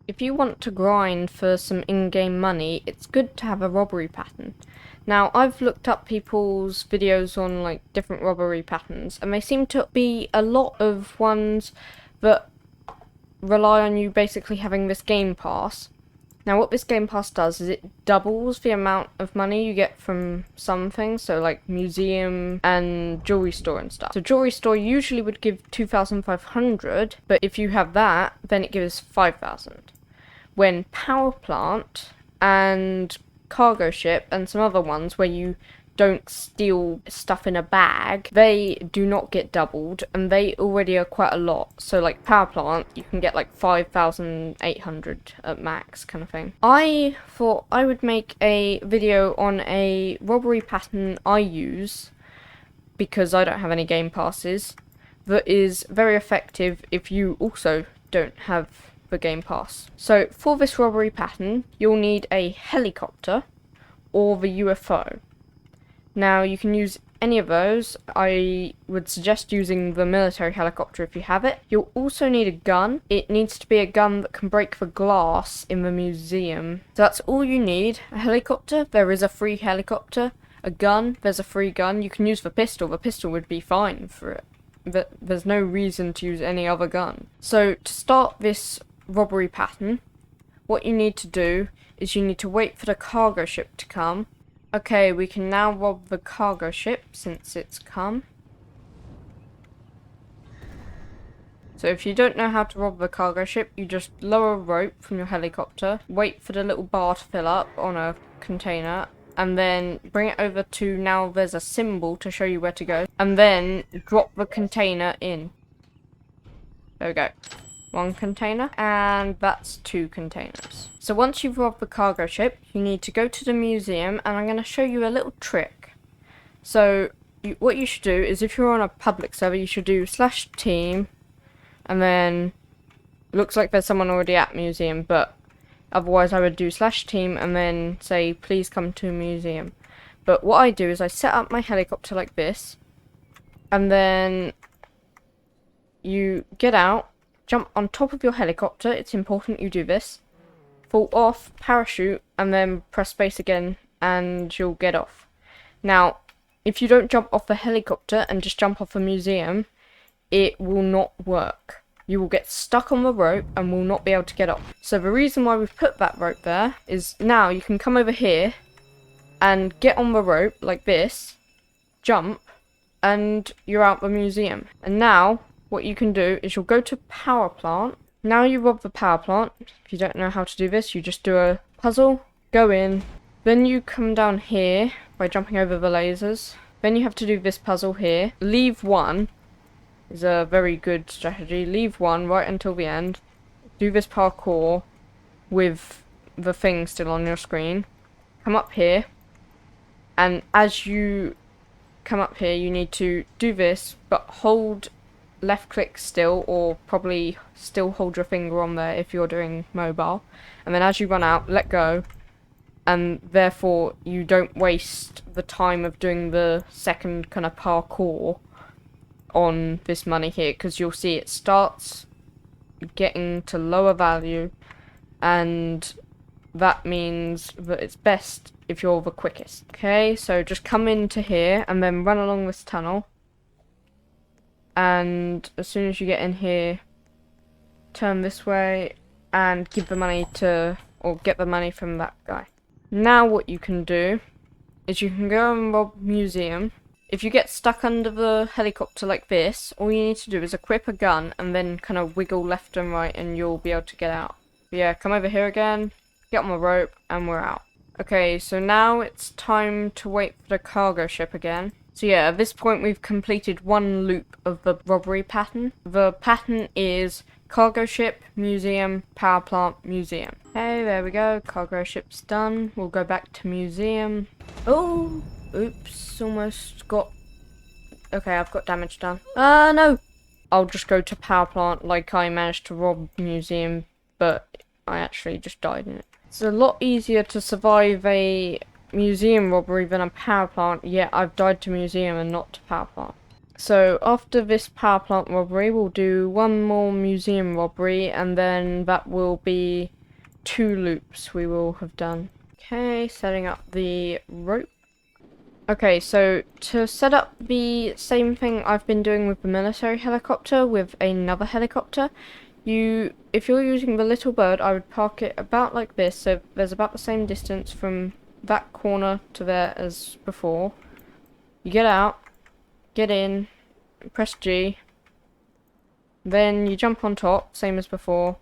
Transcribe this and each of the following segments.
if you want to grind for some in-game money, it's good to have a robbery pattern. Now, I've looked up people's videos on like different robbery patterns, and they seem to be a lot of ones that rely on you basically having this game pass. Now, what this game pass does is it doubles the amount of money you get from some things, so like museum and jewelry store and stuff. So jewelry store usually would give 2,500, but if you have that, then it gives 5,000. When power plant and cargo ship and some other ones where you don't steal stuff in a bag, they do not get doubled, and they already are quite a lot. So like power plant, you can get like 5,800 at max kind of thing. I thought I would make a video on a robbery pattern I use, because I don't have any game passes, that is very effective if you also don't have the game pass. So for this robbery pattern, you'll need a helicopter or the UFO. Now, you can use any of those. I would suggest using the military helicopter if you have it. You'll also need a gun. It needs to be a gun that can break the glass in the museum. So that's all you need. A helicopter, there is a free helicopter. A gun, there's a free gun. You can use the pistol would be fine for it. But there's no reason to use any other gun. So to start this robbery pattern, what you need to do is you need to wait for the cargo ship to come. Okay, we can now rob the cargo ship since it's come. So if you don't know how to rob the cargo ship, you just lower a rope from your helicopter, wait for the little bar to fill up on a container, and then bring it over to, now there's a symbol to show you where to go, and then drop the container in. There we go. One container, and that's 2 containers. So once you've robbed the cargo ship, you need to go to the museum, and I'm going to show you a little trick. So what you should do is, if you're on a public server, you should do /team, and then looks like there's someone already at museum, but otherwise I would do /team and then say please come to museum. But what I do is I set up my helicopter like this, and then you get out, jump on top of your helicopter. It's important you do this. Fall off, parachute, and then press space again, and you'll get off. Now, if you don't jump off the helicopter and just jump off the museum, it will not work. You will get stuck on the rope and will not be able to get off. So the reason why we've put that rope there is now you can come over here and get on the rope like this, jump, and you're out the museum. And now what you can do is you'll go to power plant. Now you rob the power plant. If you don't know how to do this, you just do a puzzle, go in, then you come down here by jumping over the lasers. Then you have to do this puzzle here. Leave one is a very good strategy. Leave one right until the end. Do this parkour with the thing still on your screen. Come up here, and as you come up here, you need to do this, but hold left click still, or probably still hold your finger on there if you're doing mobile, and then as you run out, let go, and therefore you don't waste the time of doing the second kind of parkour on this money here, because you'll see it starts getting to lower value, and that means that it's best if you're the quickest. Okay, so just come into here and then run along this tunnel. And as soon as you get in here, turn this way and give the money to, or get the money from that guy. Now what you can do is you can go and rob museum. If you get stuck under the helicopter like this, all you need to do is equip a gun and then kind of wiggle left and right, and you'll be able to get out. But yeah, come over here again, get on the rope, and we're out. Okay, so now it's time to wait for the cargo ship again. So yeah, at this point we've completed one loop of the robbery pattern. The pattern is cargo ship, museum, power plant, museum. Okay, there we go, cargo ship's done. We'll go back to museum. Oh, oops, almost got... Okay, I've got damage done. No! I'll just go to power plant like I managed to rob museum, but I actually just died in it. It's a lot easier to survive a museum robbery than a power plant, yet I've died to museum and not to power plant. So after this power plant robbery, we'll do one more museum robbery, and then that will be 2 loops we will have done. Okay, setting up the rope. Okay, so to set up the same thing I've been doing with the military helicopter with another helicopter, if you're using the little bird, I would park it about like this, so there's about the same distance from that corner to there as before. You get out, get in, press G, then you jump on top, same as before,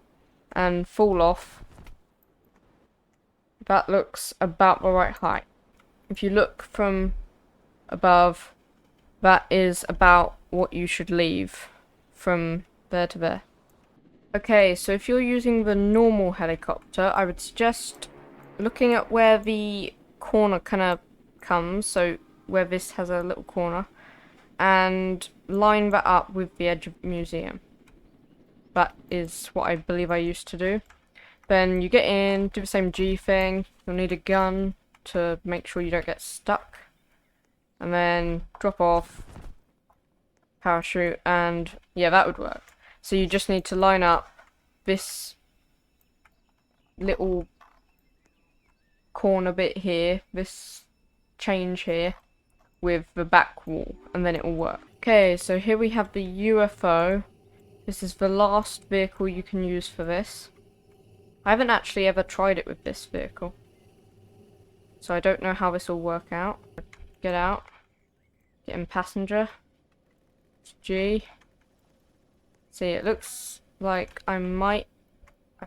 and fall off. That looks about the right height. If you look from above, that is about what you should leave from there to there. Okay, so if you're using the normal helicopter, I would suggest looking at where the corner kind of comes, so where this has a little corner, and line that up with the edge of the museum. That is what I believe I used to do. Then you get in, do the same G thing, you'll need a gun to make sure you don't get stuck, and then drop off, parachute, and yeah, that would work. So you just need to line up this little corner bit here, this change here, with the back wall, and then it will work. Okay, so here we have the UFO. This is the last vehicle you can use for this. I haven't actually ever tried it with this vehicle, so I don't know how this will work out. Get out, get in passenger, G. See, it looks like I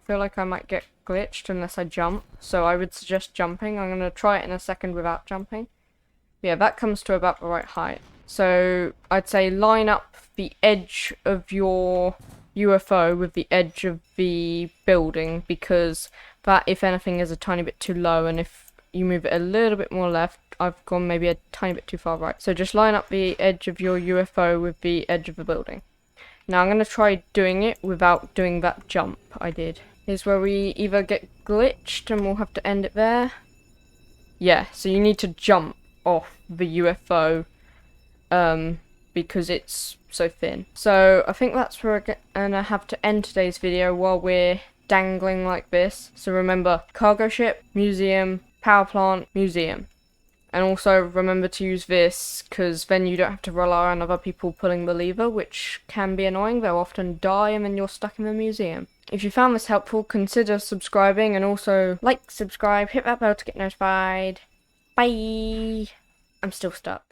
feel like I might get glitched unless I jump, so I would suggest jumping. I'm going to try it in a second without jumping. Yeah, that comes to about the right height. So I'd say line up the edge of your UFO with the edge of the building, because that, if anything, is a tiny bit too low, and if you move it a little bit more left, I've gone maybe a tiny bit too far right. So just line up the edge of your UFO with the edge of the building. Now I'm going to try doing it without doing that jump I did. Here's where we either get glitched and we'll have to end it there. Yeah, so you need to jump off the UFO because it's so thin. So I think that's where we're gonna have to end today's video while we're dangling like this. So remember, cargo ship, museum, power plant, museum. And also remember to use this, because then you don't have to rely on other people pulling the lever, which can be annoying. They'll often die and then you're stuck in the museum. If you found this helpful, consider subscribing, and also like, subscribe, hit that bell to get notified. Bye! I'm still stuck.